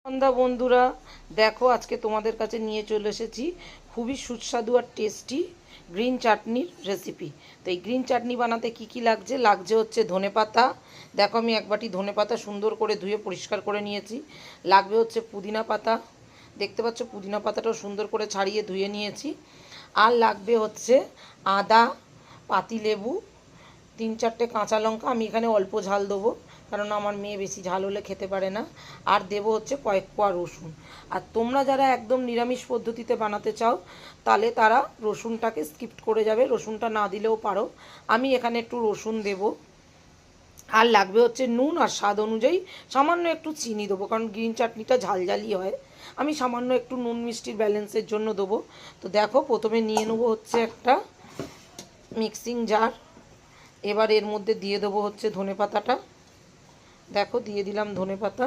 সন্ধ্যা বন্ধুরা, দেখো আজকে তোমাদের কাছে নিয়ে চলে এসেছি খুবই সুস্বাদু আর টেস্টি গ্রিন চাটনির রেসিপি। তো এই গ্রিন চাটনি বানাতে কি কি লাগছে হচ্ছে ধনেপাতা। দেখো আমি এক বাটি ধনেপাতা সুন্দর করে ধুয়ে পরিষ্কার করে নিয়েছি। লাগবে হচ্ছে পুদিনা পাতা, দেখতে পাচ্ছ পুদিনা পাতাটাও সুন্দর করে ছাড়িয়ে ধুয়ে নিয়েছি। আর লাগবে হচ্ছে আদা, পাতিলেবু, 3-4টে কাঁচা লঙ্কা। আমি এখানে অল্প ঝাল দেবো কারণ আমার মেয়ে বেশি ঝাল হলে খেতে পারে না। আর দেবো হচ্ছে কয়েক কোয়া রসুন। আর তোমরা যারা একদম নিরামিষ পদ্ধতিতে বানাতে চাও তাহলে তারা রসুনটাকে স্কিপ করে যাবে, রসুনটা না দিলেও পারো। আমি এখানে একটু রসুন দেব। আর লাগবে হচ্ছে নুন, আর স্বাদ অনুযায়ী সামান্য একটু চিনি দেবো কারণ গ্রিন চাটনিটা ঝালঝালি হয়। আমি সামান্য একটু নুন মিষ্টির ব্যালেন্সের জন্য দেবো। তো দেখো প্রথমে নিয়ে নেবো হচ্ছে একটা মিক্সিং জার। এবার এর মধ্যে দিয়ে দেবো হচ্ছে ধনেপাতাটা। দেখো দিয়ে দিলাম ধনেপাতা।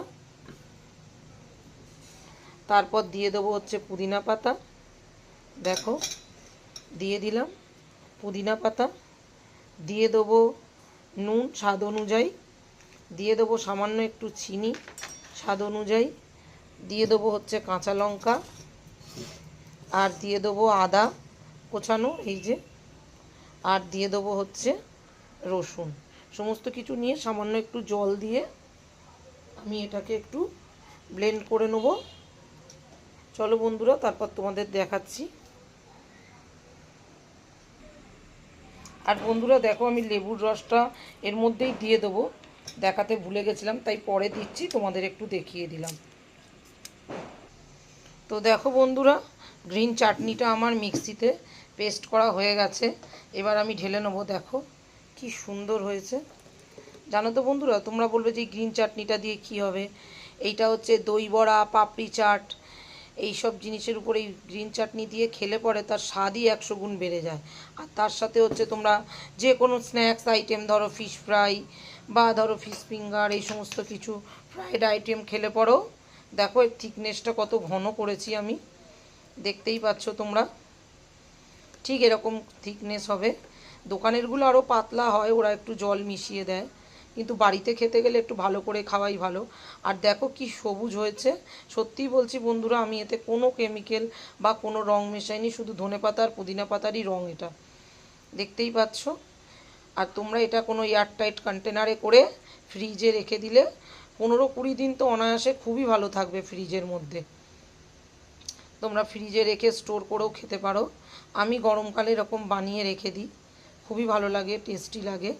তারপর দিয়ে দেবো হচ্ছে পুদিনা পাতা। দেখো দিয়ে দিলাম পুদিনা পাতা। দিয়ে দেবো নুন স্বাদ অনুযায়ী। দিয়ে দেবো সামান্য একটু চিনি স্বাদ অনুযায়ী। দিয়ে দেবো হচ্ছে কাঁচা লঙ্কা। আর দিয়ে দেবো আদা কোচানো, এই যে। আর দিয়ে দেবো হচ্ছে রসুন। সমস্ত কিছু নিয়ে সামান্য একটু জল দিয়ে আমি এটাকে একটু ব্লেন্ড করে নেব। চলো বন্ধুরা, তারপর তোমাদের দেখাচ্ছি। আর বন্ধুরা দেখো আমি লেবুর রসটা এর মধ্যেই দিয়ে দেবো, দেখাতে ভুলে গেছিলাম তাই পরে দিচ্ছি, তোমাদের একটু দেখিয়ে দিলাম। তো দেখো বন্ধুরা, গ্রিন চাটনিটা আমার মিক্সিতে পেস্ট করা হয়ে গেছে। এবার আমি ঢেলে নেবো। দেখো কি সুন্দর হয়েছে। জানো তো বন্ধুরা, তোমরা বলবে যে এই গ্রিন চাটনিটা দিয়ে কি হবে। এইটা হচ্ছে দই বড়া, পাপড়ি চাট, এই সব জিনিসের উপর এই গ্রিন চাটনি দিয়ে খেলে পরে তার স্বাদই 100 গুণ বেড়ে যায়। আর তার সাথে হচ্ছে তোমরা যে কোনো স্ন্যাক্স আইটেম, ধরো ফিশ ফ্রাই বা ধরো ফিশ ফিঙ্গার, এই সমস্ত কিছু ফ্রাইড আইটেম খেলে পরেও দেখো এর থিকনেসটা কত ঘন করেছি আমি, দেখতেই পাচ্ছ তোমরা। ঠিক এরকম থিকনেস হবে। দোকানেরগুলো আরও পাতলা হয়, ওরা একটু জল মিশিয়ে দেয়, কিন্তু বাড়িতে খেতে গেলে একটু ভালো করে খাওয়াই ভালো। আর দেখো কি সবুজ হয়েছে। সত্যিই বলছি বন্ধুরা, আমি এতে কোনো কেমিক্যাল বা কোনো রং মেশাইনি, শুধু ধনেপাতা আর পুদিনা পাতারই রং এটা, দেখতেই পাচ্ছ। আর তোমরা এটা কোনো এয়ারটাইট কন্টেনারে করে ফ্রিজে রেখে দিলে 15-20 দিন তো অনায়াসে খুবই ভালো থাকবে ফ্রিজের মধ্যে। তোমরা ফ্রিজে রেখে স্টোর করেও খেতে পারো। আমি গরমকালে এরকম বানিয়ে রেখে দিই, খুবই ভালো লাগে, টেস্টি লাগে,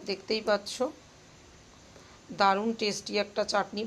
দেখতেই পাচ্ছ। দারুণ টেস্টি একটা চাটনি।